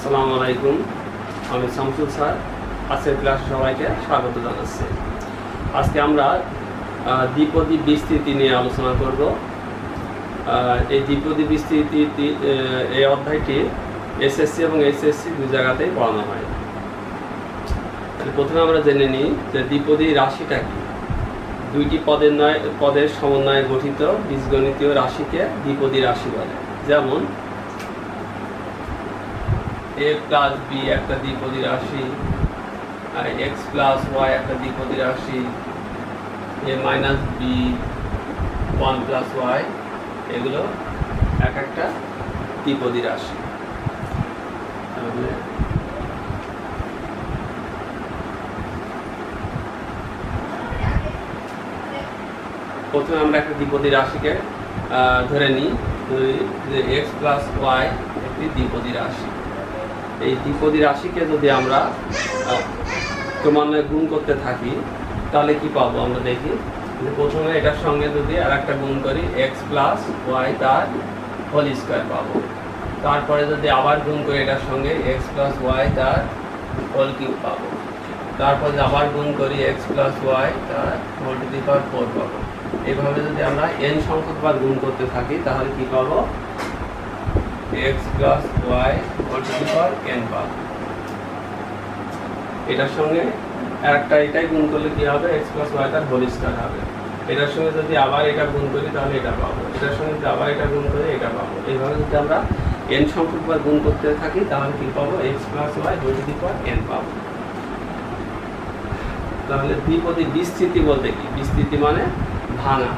আসসালামু আলাইকুম, আমি শামসুল স্যার। আজকের ক্লাসে সবাইকে স্বাগত জানাচ্ছি। আজকে আমরা দ্বিপদী বিস্তৃতি নিয়ে আলোচনা করব। এই দ্বিপদী বিস্তৃতি এই অধ্যায়টি এসএসসি এবং এইচএসসি দুই জায়গাতেই পড়ানো হয়। প্রথমে আমরা জেনে নিই যে দ্বিপদী রাশিটা কি। দুইটি পদের সমন্বয়ে গঠিত বীজগণিতীয় রাশিকে দ্বিপদী রাশি বলে। যেমন a প্লাস বি একটা দ্বিপদী রাশি, আর এক্স প্লাস ওয়াই একটা দ্বিপদী রাশি, a minus b, one plus y, এগুলো এক একটা দ্বিপদী রাশি। তাহলে প্রথমে আমরা একটা দ্বিপদী রাশিকে ধরে নিই যে এক্স প্লাস ওয়াই একটি দ্বিপদী রাশি। এই দ্বিপদী রাশিকে যদি আমরা ক্রমান্বয়ে গুণ করতে থাকি তাহলে কি পাবো আমরা দেখি। প্রথমে এটার সঙ্গে যদি আর একটা গুণ করি এক্স প্লাস ওয়াই তার হোল স্কোয়ার পাবো। তারপরে যদি আবার গুণ করি এটার সঙ্গে এক্স প্লাস ওয়াই তার হোল কিউব পাবো। তারপরে আবার গুণ করি এক্স প্লাস ওয়াই তার হোল টু দি পাওয়ার 4 পাবো। এইভাবে যদি আমরা n সংখ্যকবার গুণ করতে থাকি তাহলে কি পাবো, x plus y whole to the power n পাবো। এটার সঙ্গে আরেকটা এটাই গুণ করলে কি হবে, x প্লাস ওয়াই তার হোল স্কয়ার হবে। এটার সঙ্গে যদি আবার এটা গুণ করি তাহলে এটা পাবো। এটার সঙ্গে যদি আবার এটা গুণ করি এটা পাবো। এইভাবে যদি আমরা n সংখ্যকবার গুণ করতে থাকি তাহলে কি পাবো, x plus y whole to the power n পাবো। তাহলে দ্বিপদী বিস্তৃতি বলতে কি, বিস্তৃতি মানে ভাঙা।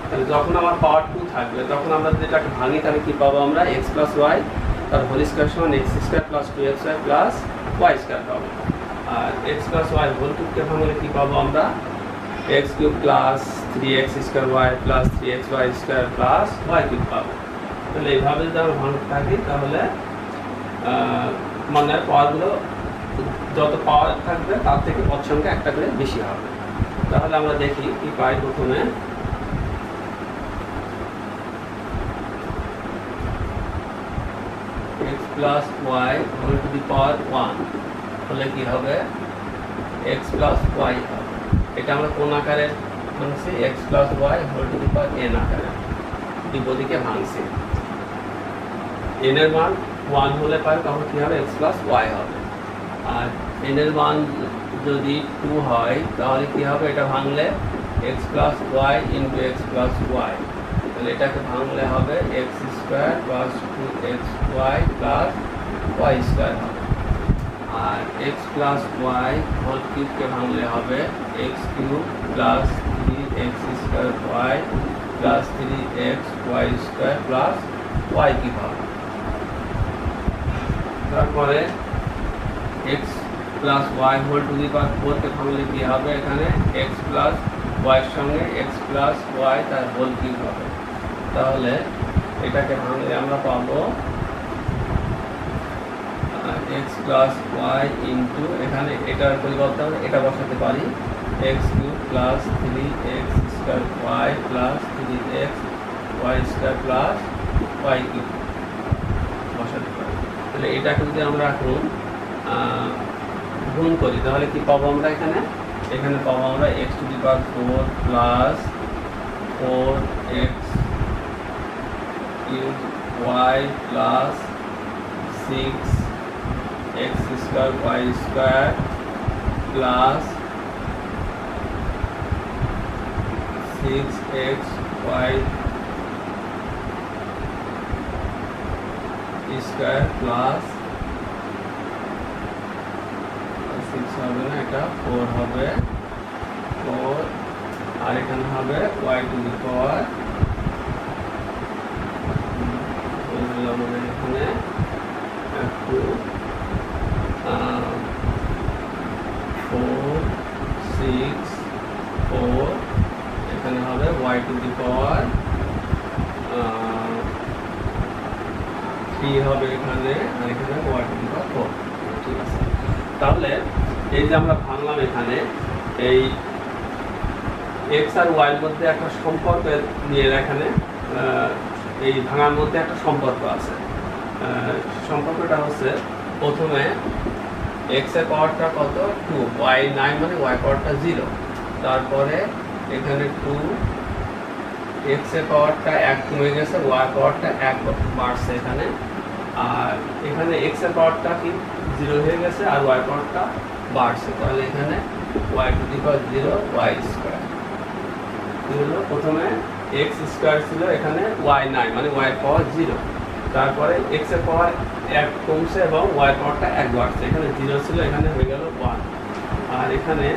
তাহলে যখন আমার পাওয়ার 2 থাকবে তখন আমরা যদি এটাকে ভাঙি তাহলে কি পাবো আমরা, এক্স প্লাস ওয়াই তার হোল স্কয়ার সমান x square plus 2xy plus y square পাবো। আর এক্স প্লাস ওয়াই হোল কিউবকে ভাঙলে কি পাবো আমরা, x cube plus 3x square y plus 3xy square plus y cube পাবো। তাহলে এইভাবে যদি আমরা ভাঙতে থাকি তাহলে মানে পাওয়ারগুলো যত পাওয়ার থাকবে তার থেকে পদ সংখ্যা একটা করে বেশি হবে। তাহলে আমরা দেখি কি পাই। প্রথমে x plus y whole to the power 1 হলে কি হবে, x প্লাস ওয়াই হবে। এটা আমরা কোন আকারে ভাঙছি, x plus y whole to the power n আকারে দ্বিপদীকে ভাঙছি। n এর মান 1 হলে পাই তখন কি হবে, x প্লাস ওয়াই হবে। আর n এর মান যদি 2 হয় তাহলে কি হবে, এটা ভাঙলে x plus y into x plus y. তাহলে এটাকে ভাঙলে হবে x square plus 2xy plus y square হবে। আর এক্স প্লাস ওয়াই হোল কিউবকে ভাঙলে হবে x cube plus 3x square y plus 3x y square plus y cube হবে। তারপরে x plus y whole to the power 4 কে ভাঙলে কি হবে, এখানে এক্স প্লাস ওয়াইয়ের সঙ্গে এক্স প্লাস ওয়াই তার হোল কিউব হবে। তাহলে এটাকে ভাঙলে আমরা পাবো এক্স প্লাস ওয়াই ইন্টু, এখানে এটার পরিবর্তে আমরা এটা বসাতে পারি, x cube plus 3x square y plus 3x y square plus y cube বসাতে পারি। তাহলে এটাকে যদি আমরা এখন গুণ করি তাহলে কি পাবো আমরা, এখানে পাবো আমরা x to the power 4 plus 4x cube y plus 6x square y square plus 6x y square plus 6 হবে না, এটা 4 হবে, 4 আর এখানে হবে y টু দি পাওয়ার আমাদের এখানে একটু 4 6 4 এখানে হবে y টু দি পাওয়ার 3 হবে এখানে, আর এখানে y টু দি পাওয়ার 4। ঠিক আছে, তাহলে এই যে আমরা ভাঙলাম এখানে এই x আর y এর মধ্যে একটা সম্পর্ক নিয়ে, এখানে এই ভাঙার মধ্যে একটা সম্পর্ক আছে। সম্পর্কটা হচ্ছে প্রথমে x এর পাওয়ারটা কত 2, y 9 মানে y পাওয়ারটা 0, তারপরে এখানে 2, x এর পাওয়ারটা 1 কমে গেছে, y পাওয়ারটা 1 বাড়ছে এখানে, আর এখানে x এর পাওয়ারটা কি 0 হয়ে গেছে আর y পাওয়ারটা বাড়ছে, তাহলে এখানে y to the power 0 y square. কি হলো, প্রথমে x স্কয়ার ছিল, এখানে y 9 মানে y পাওয়ার 0, তারপরে x এর পাওয়ার 1 কমছে এবং y পাওয়ারটা 1 বাড়ছে, এখানে 0 ছিল, এখানে হয়ে গেল 1, আর এখানে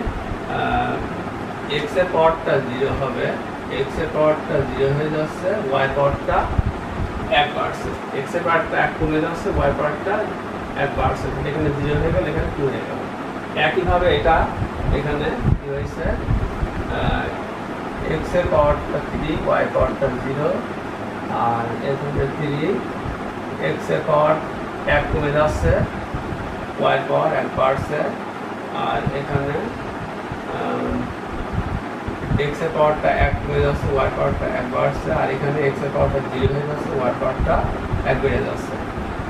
x এর পাওয়ারটা 0 হবে, x এর পাওয়ারটা 0 হয়ে যাচ্ছে, y পাওয়ারটা 1 বাড়ছে, x এর পাওয়ারটা 1 কমে যাচ্ছে, y পাওয়ারটা 1 বাড়ছে, এখানে 0 হয়ে গেল, এখানে 2 হয়ে গেল। একইভাবে এটা এখানে কি হয়েছে, x এর পাওয়ারটা 3, y পাওয়ারটা 0, আর এখানে 3, x এর পাওয়ার 1 কমে যাচ্ছে, y পাওয়ার 1 বাড়ছে, আর এখানে x এর পাওয়ারটা 1 কমে যাচ্ছে, y পাওয়ারটা 1 বাড়ছে, আর এখানে x এর পাওয়ারটা 0 হয়ে যাচ্ছে, y পাওয়ারটা 1 বেড়ে যাচ্ছে।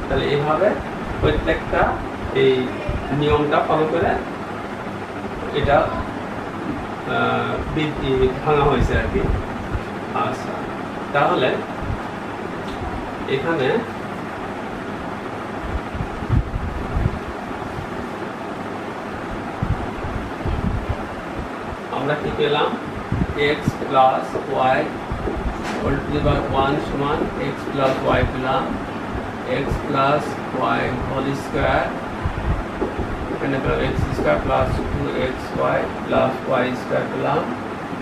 তাহলে এইভাবে প্রত্যেকটা এই নিয়মটা ফলো করে এটা ভাঙা হয়েছে আর কি। আচ্ছা, তাহলে এখানে আমরা কি পেলাম, x plus y whole to the power 1 সমান x প্লাস y পেলাম, x plus y whole square, এখানে পেলাম x square plus 2xy plus y square পেলাম,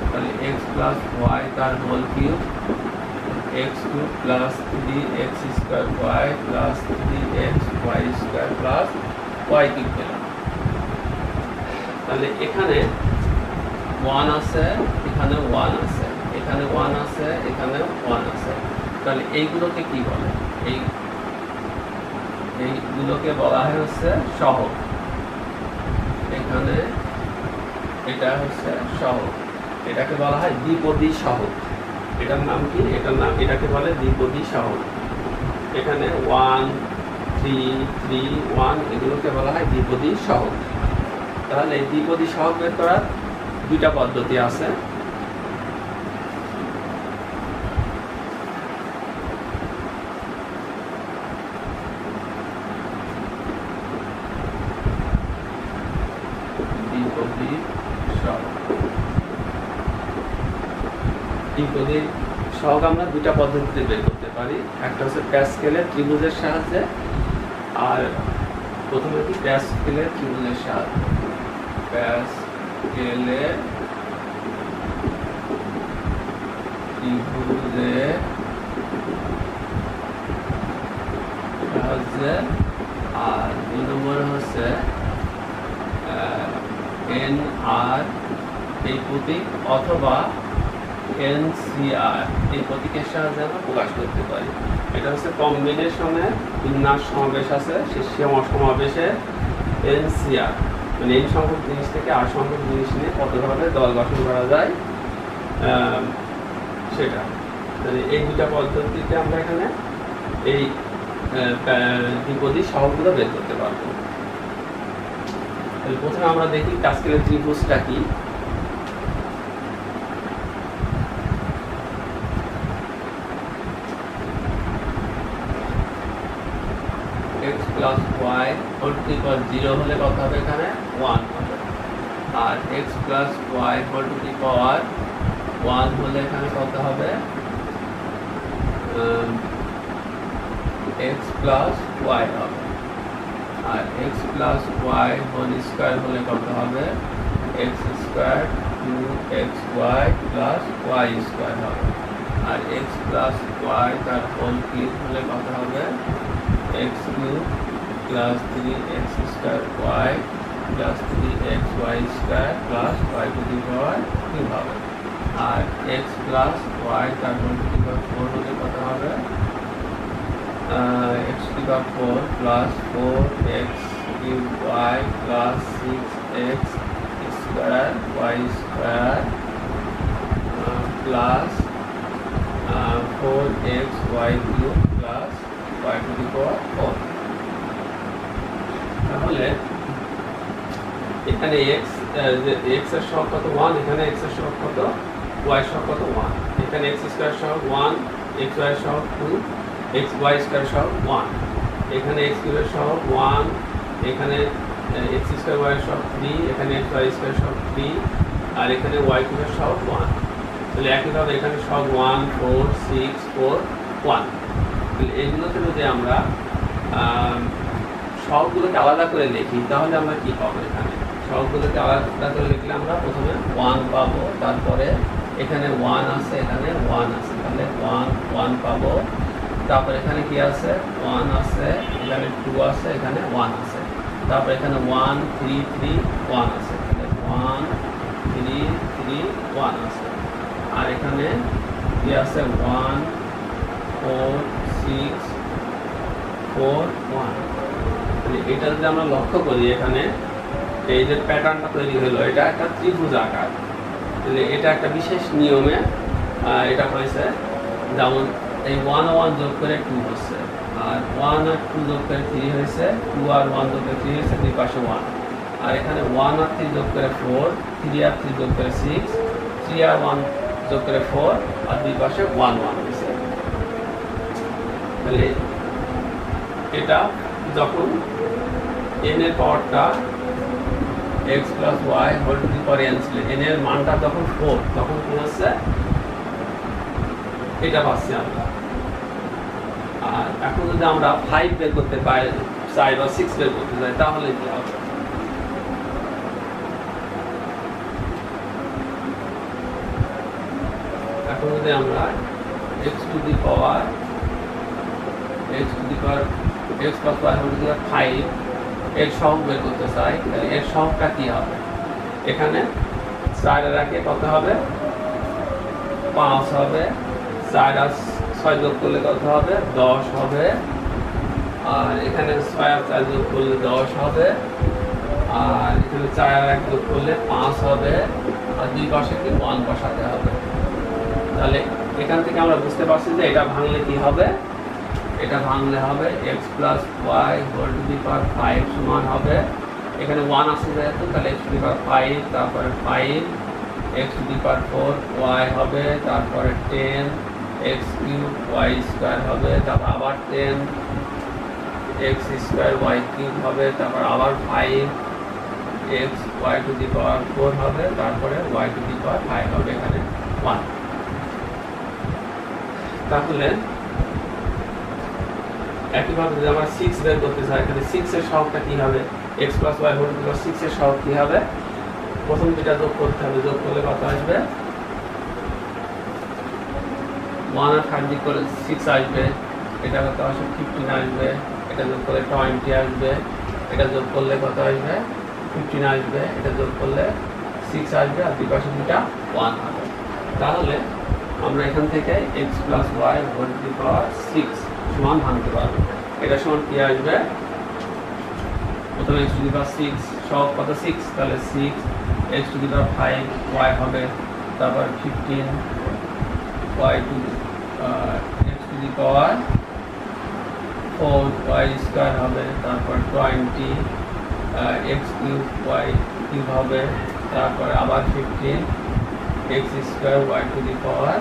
তাহলে x প্লাস y তার whole cube, x cube plus 3x square y plus 3xy square plus y cube পেলাম। তাহলে এখানে 1 আছে, এখানে 1 আছে, এখানে 1 আছে, এখানে 1 আছে, তাহলে এইগুলোকে কি বলে, এইগুলোকে বলা হয় হচ্ছে সহগ। এখানে এটা হচ্ছে সহগ, এটাকে বলা হয় দ্বিপদী সহগ। এটার নাম কি, এটাকে বলে দ্বিপদী সহগ। এখানে 1 3 3 1 এগুলোকে বলা হয় দ্বিপদী সহগ। তাহলে এই দ্বিপদী সহগ বের করার দুইটা পদ্ধতি আছে। দ্বিপদী সহগ আমরা দুইটা পদ্ধতিতে বের করতে পারি, একটা হচ্ছে প্যাসকেলের ত্রিভুজের সাহায্যে, আর প্রথমে কি প্যাসকেলের ত্রিভুজের সাহায্যে, প্যাসকেলের ত্রিভুজের সাহায্যে, আর 2 নম্বর হচ্ছে NR এই প্রতীক অথবা NCR এই প্রতীকের সাহায্যে আমরা প্রকাশ করতে পারি। এটা হচ্ছে কম্বিনেশনের বিন্যাস সমাবেশ আছে, শিষ্যম সমাবেশে NCR মানে n সংখ্যক জিনিস থেকে r সংখ্যক জিনিস নিয়ে কত ধরনের দল গঠন করা যায় সেটা। তাহলে এই দুটা পদ্ধতিতে আমরা এখানে এই দ্বিপদী সহগগুলো বের করতে পারবো। তাহলে প্রথমে আমরা দেখি প্যাসকেলের ত্রিভুজটা কি। x plus y whole to the power 0 হলে কত হবে, এখানে 1 হবে, আর x plus y whole to the power 1 হলে এখানে কত হবে, x প্লাস y হবে, আর x plus y whole square হলে কত হবে, x square 2xy plus y square হবে, আর x প্লাস y তার হোল কিউব হলে কত হবে, x cube plus 3x square y plus 3xy square plus y to the power 2 হবে, আর x প্লাস y তার হোল টু দি পাওয়ার 4 হলে কত হবে, x to the power 4 plus 4x cube y plus 6x square y square plus 4x y cube plus y to the power 4। এখানে x এর সহগ কত 1, এখানে এক্স এর সহগ কত, ওয়াই এর সহগ কত 1, এখানে এক্স স্কয়ার সহগ 1, এক্স ওয়াই এর সহগ 2, এক্স ওয়াই স্কয়ার সহগ 1, এখানে এক্স কিউবের সহগ 1, এখানে এক্স স্কয়ার ওয়াই এর সহগ 3, এখানে এক্স ওয়াই স্কয়ার সহগ 3, আর এখানে ওয়াই কিউবের সহগ 1। তাহলে একইভাবে এখানে সহগ 1, 4, 6, 4, 1। তাহলে এইগুলোতে যদি আমরা সহগগুলোকে আলাদা করে লিখি তাহলে আমরা কি পাবো? এখানে সহগগুলোকে আলাদা করে লিখলে আমরা প্রথমে 1 পাবো, তারপরে এখানে 1 আছে, এখানে 1 আছে, তাহলে 1 1 পাবো। তারপর এখানে কি আছে? 1 আছে, এখানে 2 আছে, এখানে 1 আছে, তারপর এখানে 1 3 3 1 আছে, তাহলে 1 3 3 1 আছে, আর এখানে কি আছে? 1 4 6 4 1। তাহলে এটা যদি আমরা লক্ষ্য করি, এখানে এই যে প্যাটার্নটা তৈরি হলো, এটা একটা ত্রিভুজ আকার। তাহলে এটা একটা বিশেষ নিয়মে এটা হয়েছে, যেমন এই 1 আর 1 যোগ করে 2 হচ্ছে, আর 1 আর 2 যোগ করে 3 হয়েছে, 2 আর 1 যোগ করে 3 হয়েছে, দুই পাশে 1, আর এখানে 1 আর 3 যোগ করে 4, 3 আর 3 যোগ করে 6, 3 আর 1 যোগ করে 4, আর দুই পাশে 1 1 হয়েছে। তাহলে এটা যখন n এর পাওয়ারটা x plus y whole to the power n ছিল, n এর মানটা যখন 4, তখন কি হচ্ছে? এটা পাচ্ছি আমরা। আর এখন যদি আমরা 5 বের করতে চাই বা 6 বের করতে চাই তাহলে কি হবে? এখন যদি আমরা x to the power x plus y whole to the power 5 এর সহগ বের করতে চাই, তাহলে এর সহগটা কি হবে? এখানে 4 এর আগে কত হবে? 5 হবে, 4 আর 6 যোগ করলে কত হবে? 10 হবে, আর এখানে 6 আর 4 যোগ করলে 10 হবে, আর এখানে 4 আর 1 যোগ করলে 5 হবে, আর দুই পাশে কি 1 বসাতে হবে। তাহলে এখান থেকে আমরা বুঝতে পারছি যে এটা ভাঙলে কি হবে? এটা ভাঙলে হবে x plus y whole to the power 5 সমান হবে, এখানে 1 আছে যেহেতু, তাহলে x টু দি পাওয়ার 5, তারপরে 5 x to the power 4 y হবে, তারপরে 10 x কিউব y স্কয়ার হবে, তারপর আবার 10 x স্কয়ার y কিউব হবে, তারপর আবার 5 x y to the power 4 হবে, তারপরে y টু দি পাওয়ার 5 হবে, এখানে 1। তাহলে একইভাবে যদি আমরা 6 বের করতে চাই, তাহলে 6 এর সহগটা কি হবে? x plus y whole to the power 6 এর সহগ কি হবে? প্রথম দুটো যোগ করতে হবে, যোগ করলে কত আসবে? 1 আর 5 যোগ করলে 6 আসবে, এটা কত আসবে? 15 আসবে, এটা যোগ করলে 20 আসবে, এটা যোগ করলে কত আসবে? 15 আসবে, এটা যোগ করলে 6 আসবে, আর দুই পাশে দুটা 1 হবে। তাহলে আমরা এখান থেকে x plus y whole to the power 6 সমান ভাঙতে পারবো। এটা সমান কি আসবে? প্রথমে x টু দি পাওয়ার 6 সহগ কত? 6, তাহলে 6 x to the power 5 y হবে, তারপর 15 y to x to the power 4 y square হবে, তারপর 20 x কিউব y কিউব হবে, তারপরে আবার 15 x square y to the power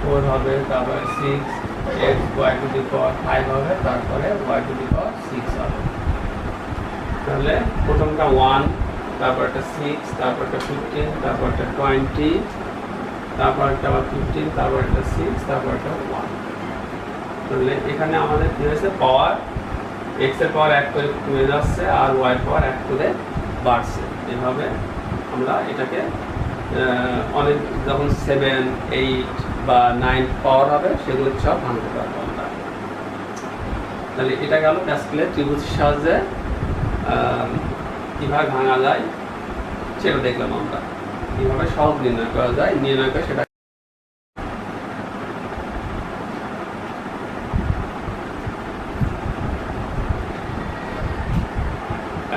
4 হবে, তারপরে 6 x y to the power 5 হবে, তারপরে y টু দি পাওয়ার 6 হবে। তাহলে প্রথমটা 1, তারপর একটা 6, তারপর একটা 15, তারপর একটা 20, তারপর একটা আবার 15, তারপর একটা 6, তারপর একটা 1। তাহলে এখানে আমাদের কি হয়েছে? পাওয়ার x এর পাওয়ার 1 করে কমে যাচ্ছে, আর y এর পাওয়ার 1 করে বাড়ছে। এভাবে আমরা এটাকে অনেক যখন 7, 8 বা 9 পাওয়ার হবে সেগুলো সব ভাঙতে পারবো আমরা। তাহলে এটা গেল প্যাসকেলের ত্রিভুজের সাহায্যে কিভাবে ভাঙা যায় সেটা দেখলাম আমরা, কিভাবে সহগ নির্ণয় করা যায়, নির্ণয় করে সেটা।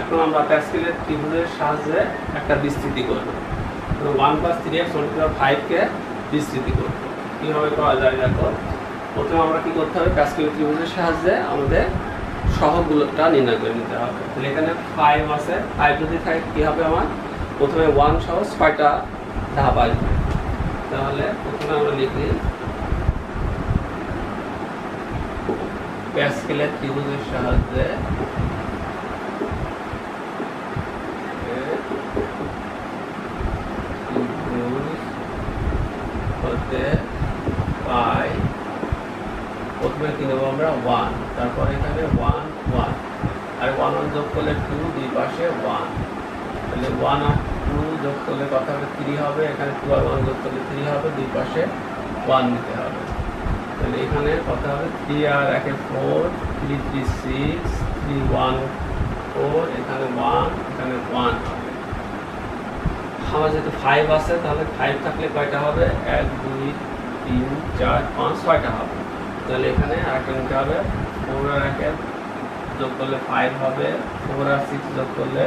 এখন আমরা প্যাসকেলের ত্রিভুজের সাহায্যে একটা বিস্তৃতি করব। 1 + 3x whole to the power 5 কে বিস্তৃতি করব। কিভাবে করা যায় দেখো, প্রথমে আমরা কি করতে হবে? প্যাসকেলের ত্রিভুজের সাহায্যে আমাদের সহগগুলোটা নির্ণয় করে নিতে হবে। তাহলে এখানে 5 আছে, 5 যদি থাকে কি হবে আমার প্রথমে 1 সহ 6টা ধাপ আসবে। তাহলে প্রথমে আমরা লিখি প্যাসকেলের ত্রিভুজের সাহায্যে হতে পাই, প্রথমে কি নেবো আমরা 1, তারপর এখানে 1 1 আর 1 1 যোগ করলে 2, দুই পাশে 1, তাহলে 1 আর 2 যোগ করলে কত হবে 3 হবে, এখানে 2 আর 1 যোগ করলে 3 হবে, দুই পাশে 1 নিতে হবে। তাহলে এখানে কত হবে 3 আর 1 এ 4, 3 3 6, 3 1 4, এখানে 1, এখানে 1 হবে। আমার যেহেতু 5 আছে তাহলে 5 থাকলে কয়টা হবে 1 2 3 4 5 6টা হবে। তাহলে এখানে আরেকটা নিতে হবে 4 আর 1 এর যোগ করলে 5 হবে, 4 আর 6 যোগ করলে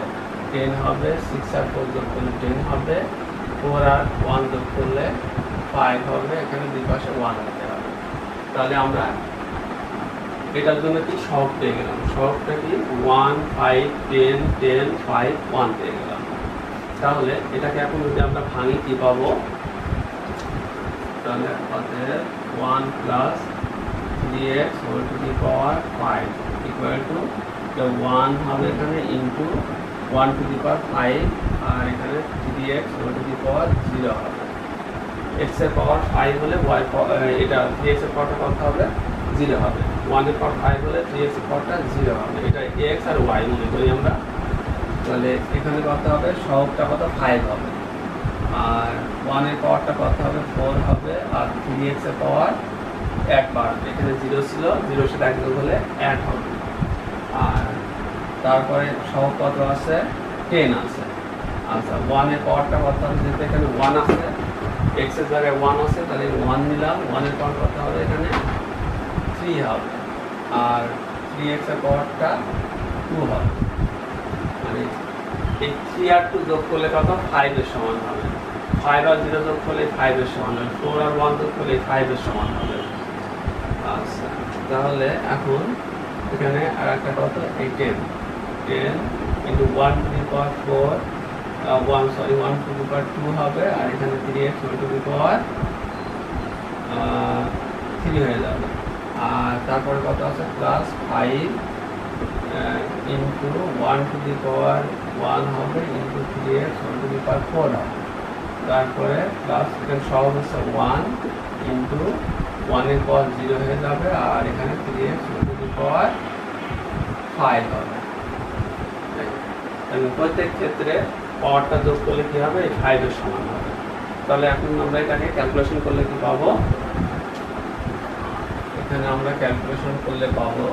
10 হবে, 6 আর 4 যোগ করলে 10 হবে, 4 আর 1 যোগ করলে 5 হবে, এখানে দুই পাশে 1 নিতে হবে। তাহলে আমরা এটার জন্য কি সহগ পেয়ে গেলাম, সহগটা কি 1 5 10 10 5 1 পেয়ে গেলাম। তাহলে এটাকে এখন যদি আমরা ভাঙি কি পাবো, তাহলে অতএব 1 plus 3x whole to the power 5 equal to 1 হবে এখানে ইন্টু 1 টু দি পাওয়ার 5 আর এখানে 3x whole to the power 0 হবে। x এর পাওয়ার 5 হলে y এটা 3x এর পাওয়ারটা কত হবে 0 হবে, 1 এর পাওয়ার 5 হলে 3x এর পাওয়ারটা 0 হবে। এটা x আর y মনে করি আমরা। তাহলে এখানে কত হবে সহগটা কত 5 হবে, আর 1 এর পাওয়ারটা কত হবে 4 হবে, আর 3x এর পাওয়ার 1 বাড়বে, এখানে 0 ছিল, 0 সাথে 1 যোগ হলে 1 হবে। আর তারপরে সহগ কত আছে 10 আছে। আচ্ছা 1 এর পাওয়ারটা কত হবে, যেহেতু এখানে 1 আছে, x এর জায়গায় 1 আছে, তাহলে 1 নিলাম, 1 এর পাওয়ার কত হবে এখানে 3 হবে, আর 3x এর পাওয়ারটা 2 হবে। মানে এই 3 আর 2 যোগ করলে কত 5 এর সমান হবে, 5 আর 0 যোগ করলে 5 এর সমান হবে, 4 আর 1 যোগ করলে 5 এর সমান হবে। আচ্ছা তাহলে এখন এখানে আর একটা কত এই 10 into 1 to the power 4 1 to the power 2 হবে, আর এখানে 3x টু দি পাওয়ার 3 হয়ে যাবে। আর তারপরে কত আছে plus 5 into 1 to the power 1 হবে into 3x two the power 4 হবে। তারপরে প্লাস এখানে সহগ হচ্ছে 1 ইন্টু 1 এর পাওয়ার 0 হয়ে যাবে, আর এখানে 3x টু দি পাওয়ার 5 হবে। প্রত্যেক ক্ষেত্রে পাওয়ারটা যোগ করলে কি হবে 5 এর সমান হবে। তাহলে এখন আমরা এটাকে ক্যালকুলেশন করলে কি পাবো, এখানে আমরা ক্যালকুলেশন করলে পাবো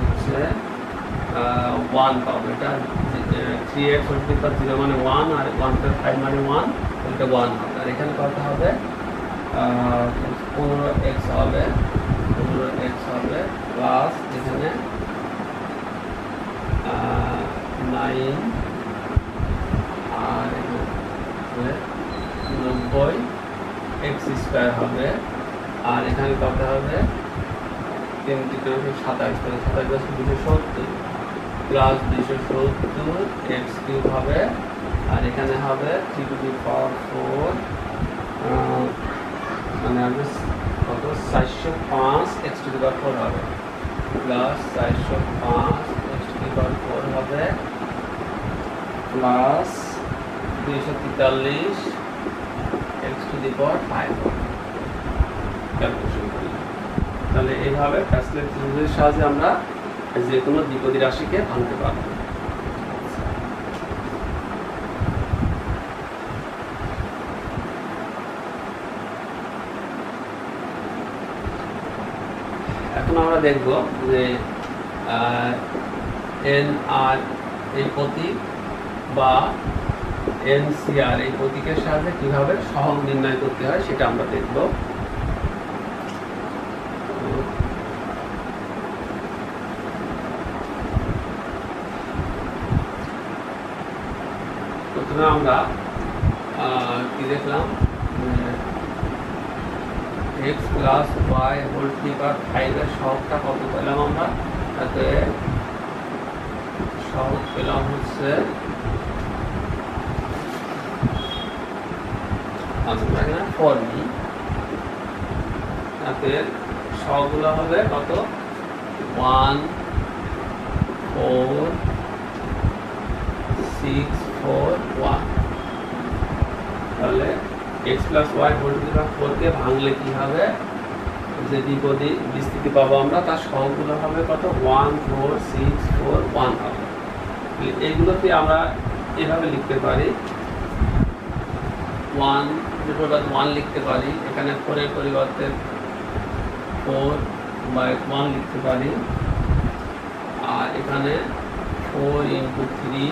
হচ্ছে 1 পাবো। এটা 3x whole to the power 0 মানে 1, আর 1 প্লাস 5 মানে 1, এটা 1 হবে। আর এখানে কত হবে 15x হবে, 15x হবে প্লাস এখানে 9 আর এখানে 90x স্কয়ার হবে, আর এখানে কত হবে 3 3 27 27 270 প্লাস 270 x কিউব হবে, আর এখানে হবে 3 টু দি পাওয়ার 4 মানে হবে কত 405 x টু দি পাওয়ার 4 হবে, plus 405 x to the power 4 হবে, plus 243 x to the power 5 হবে। ক্যালকুলেশন করি তাহলে এইভাবে প্যাসকেলের ত্রিভুজের সাহায্যে আমরা যে কোনো দ্বিপদী রাশিকে ভাঙতে পারব। এখন আমরা দেখব যে এন আর এই প্রতীক বা এনসিআর এই প্রতীকের সাহায্যে কিভাবে সহগ নির্ণয় করতে হয় সেটা আমরা দেখব। প্রথমে আমরা কি দেখলাম x plus y whole to the power 5 এর সহগটা কত পেলাম আমরা? তাতে সহগ পেলাম হচ্ছে আমরা এখানে 4 নিই, তাতে সহগগুলো হবে কত? 1 4 6 4 1। তাহলে x plus y whole to the power 4 কে ভাঙলে কি হবে? যে দ্বিপদী বিস্তৃতি পাবো আমরা, তার সহগগুলো হবে কত? 1 4 6 4 1 হবে। এইগুলোকে আমরা এভাবে লিখতে পারি, 1 1 লিখতে পারি, এখানে 4 এর পরিবর্তে 4/1 লিখতে পারি, আর এখানে 4 × 3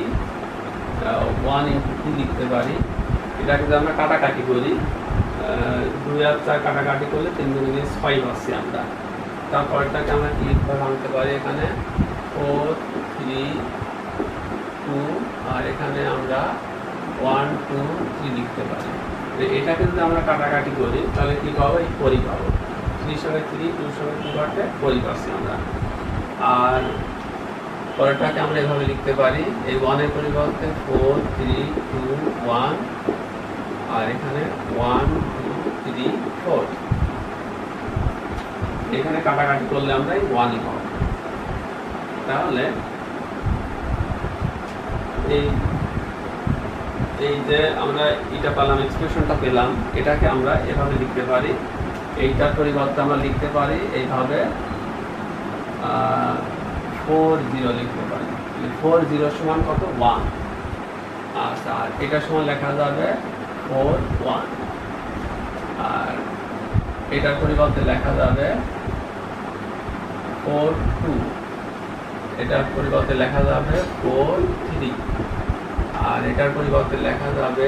1 × 2 লিখতে পারি। এটাকে যদি আমরা কাটাকাটি করি, 2 আর 4 কাটাকাটি করলে 3 × 5 পাচ্ছি আমরা। তারপরটাকে আমরা কি ভাঙতে পারি? এখানে 4 3 2, আর এখানে আমরা 1 2 3 লিখতে পারি। এটাকে যদি আমরা কাটাকাটি করি তাহলে কি পাবো? এই 4 পাবো। 3 সঙ্গে 3 2 সঙ্গে 2 কাটলে 4 পাচ্ছি আমরা। আর পরেরটাকে আমরা এভাবে লিখতে পারি, এই 1 এর পরিবর্তে 4 3 2 1, আর এখানে 1 2 3 4। এখানে কাটাকাটি করলে আমরা এই 1ই পাবো। তাহলে এই যে আমরা এটা পেলাম, এক্সপ্রেশনটা পেলাম, এটাকে আমরা এভাবে লিখতে পারি। এইটার পরিবর্তে আমরা লিখতে পারি এইভাবে 40 লিখতে পারি। 40 সমান কত? 1। আচ্ছা, আর এটা সমান লেখা যাবে 4 1, আর এটার পরিবর্তে লেখা যাবে 4 2, এটার পরিবর্তে লেখা যাবে 4 3, আর এটার পরিবর্তে লেখা যাবে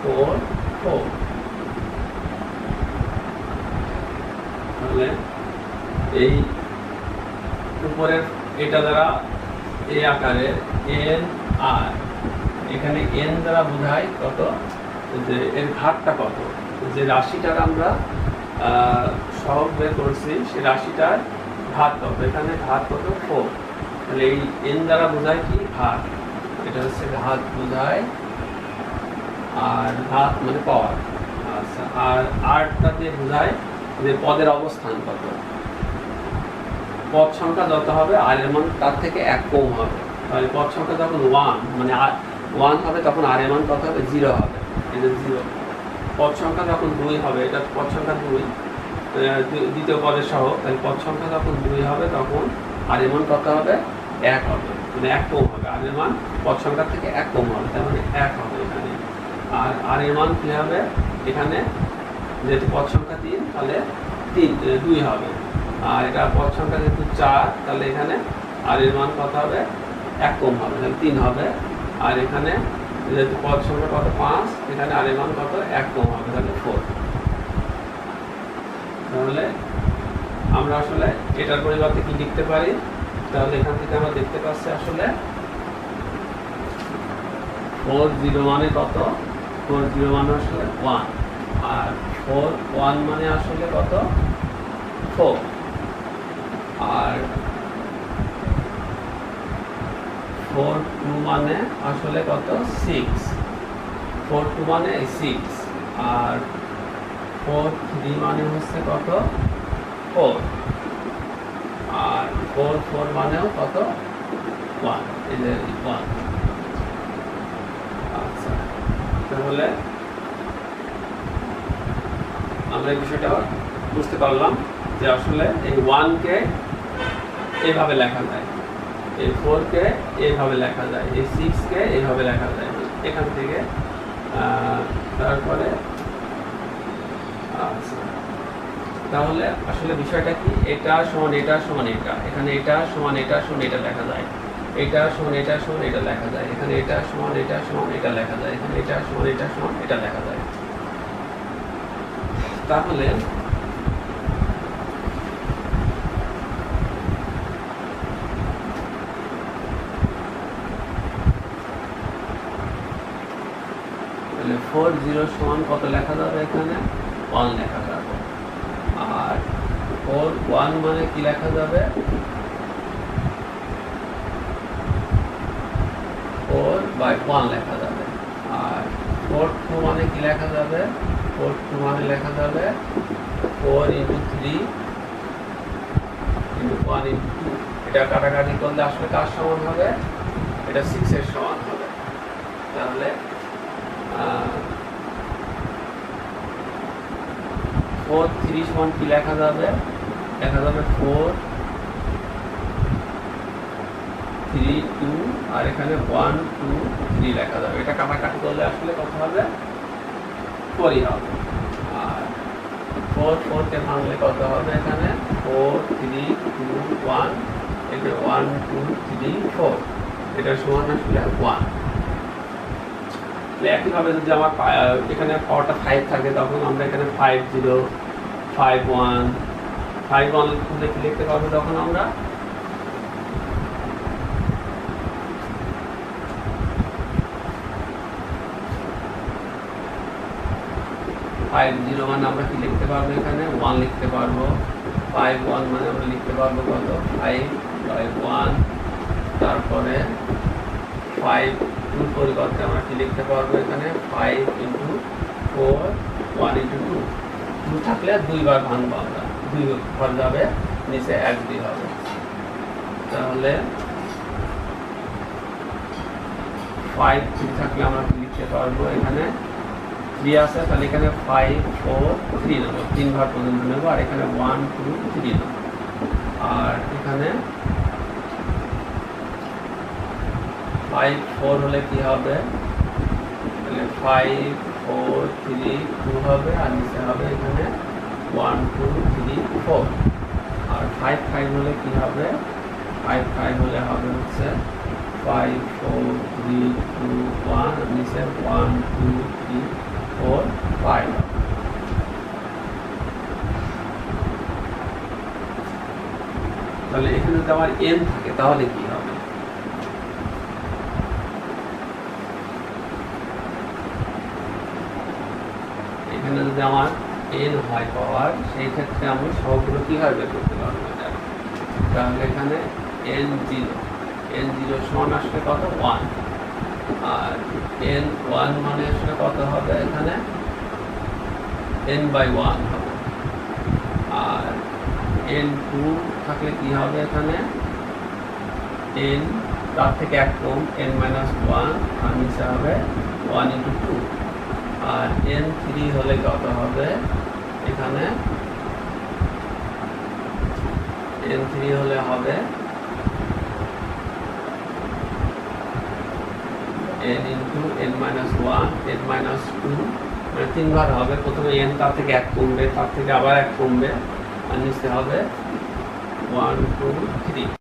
4 4। তাহলে এই উপরের এটা দ্বারা এই আকারের n আর এখানে n দ্বারা বোঝায় কত? যে এর ঘাতটা কত? যে রাশিটার আমরা সহগ বের করছি সেই রাশিটার ঘাত কত? এখানে ঘাত কত? 4। তাহলে এই n দ্বারা বোঝায় কি? ঘাত। এটা হচ্ছে ঘাত বোঝায়, আর ঘাত মানে পাওয়ার। আচ্ছা, আর আরটা দিয়ে বোঝায় যে পদের অবস্থান কত। পদ সংখ্যা যত হবে আর এর মান তার থেকে 1 কম হবে। তাহলে পদ সংখ্যা যখন 1 মানে 1 হবে তখন আর এর মান কত হবে? 0 হবে। এটা 0। পদ সংখ্যা যখন 2 হবে, এটা পদ সংখ্যা 2 দ্বিতীয় পদের সহ, তাহলে পদ সংখ্যা যখন 2 হবে তখন আর এর মান কত হবে? 1 হবে, মানে 1 কম হবে। আর এর মান পদ সংখ্যা থেকে 1 কম হবে, তার মানে 1 হবে এখানে। আর এর মান কি হবে? এখানে যেহেতু পদ সংখ্যা 3 তাহলে 2 হবে, আর এটা পদ সংখ্যা যেহেতু 4 তাহলে এখানে আর এর মান কত হবে? 1 কম হবে, তাহলে 3 হবে। আর এখানে যেহেতু পদ সংখ্যা কত? 5, এখানে আর এর মান কত? 1 কম হবে, তাহলে 4। তাহলে আমরা আসলে এটার পরিবর্তে কি লিখতে পারি? তাহলে এখান থেকে আমরা দেখতে পাচ্ছি আসলে 40 মানে কত? 40 মানে আসলে 1, আর 1 মানে আসলে কত? 4, আর 2 মানে আসলে কত? 6। 2 মানে 6, আর 3 মানে হচ্ছে কত? 4, আর 4 মানেও কত? 1। এই যে 1। আচ্ছা, তাহলে আমরা এই বিষয়টা বুঝতে পারলাম যে আসলে এই 1 কে এইভাবে লেখা যায়, এই 4 কে এইভাবে লেখা যায়, এই 6 কে এইভাবে লেখা যায় এখান থেকে। তারপরে আচ্ছা, তাহলে আসলে বিষয়টা কি? এটা সমান এটা সমান এটা, এখানে এটা সমান এটা সমান এটা লেখা যায়, এটা সমান এটা সমান এটা লেখা যায়, এখানে এটা সমান এটা সমান এটা লেখা যায়, এখানে এটা সমান এটা সমান এটা লেখা যায়। তাহলে তাহলে 40 সমান কত লেখা যাবে? এখানে 1 লেখা যাবে। আর 4 1 মানে কি লেখা যাবে 4/1 লেখা যাবে। আর 4 2 মানে কি লেখা যাবে 4 2 মানে লেখা যাবে 4 × 3 × 1 × 2। এটা কাটাকাটি করলে আসলে কার সমান হবে এটা 6 এর সমান হবে। তাহলে 4 3 সমান কি লেখা যাবে 4 3 2 আর এখানে 1 2 3 লেখা যাবে। এটা কাটাকাটি করলে আসলে কত হবে 4 হবে। আর 4 4 কে ভাঙলে কত হবে এখানে 4 3 2 1 এখানে 1 2 3 4 এটা সমান আসলে 1। একইভাবে যদি আমার এখানে পাওয়ারটা 5 থাকে তখন আমরা এখানে 5 0 5 1 5 1 লিখতে পারবো তখন আমরা 5 0 মানে আমরা কি লিখতে পারবো এখানে 1 লিখতে পারবো। 5 1 মানে আমরা লিখতে পারবো কত 5/1। তারপরে 5 2 পরিবর্তে আমরা কি লিখতে পারবো এখানে 5 × 4 1 × 2 2 থাকলে 2 বার ভাঙবো আমরা 2 ঘর যাবে নিচে 1 2 হবে। তাহলে 5 3 থাকলে আমরা কি লিখতে পারবো এখানে 3 আছে তাহলে এখানে 5 4 3 নেব 3 ঘর পর্যন্ত নেব। আর এখানে 1 2 3 নেব। আর এখানে 5 4 হলে কি হবে তাহলে 5 4 3 2 হবে আর নিচে হবে এখানে 1 2 3 4। আর 5 5 হলে কি হবে 5 5 হলে হবে হচ্ছে 5 4 3 2 1 আর নিচে 1 2 3 4 5। তাহলে এখানে যদি আমার n থাকে তাহলে কি হবে এখানে যদি আমার n হয় পাওয়ার সেই ক্ষেত্রে আমি সবগুলো কিভাবে বের করতে পারবো তাহলে এখানে n0 সমান আসলে কত 1। আর n1 মানে আসলে কত হবে এখানে n/1 হবে। আর n2 থাকলে কি হবে এখানে n তার থেকে এক কম n-1 আর নিচে হবে 1 × 2। আর n3 হলে কত হবে এখানে n3 হলে হবে n × n-1 n-2 মানে 3 বার হবে। প্রথমে n তার থেকে 1 কমবে তার থেকে আবার 1 কমবে আর নিচে হবে 1 2 3।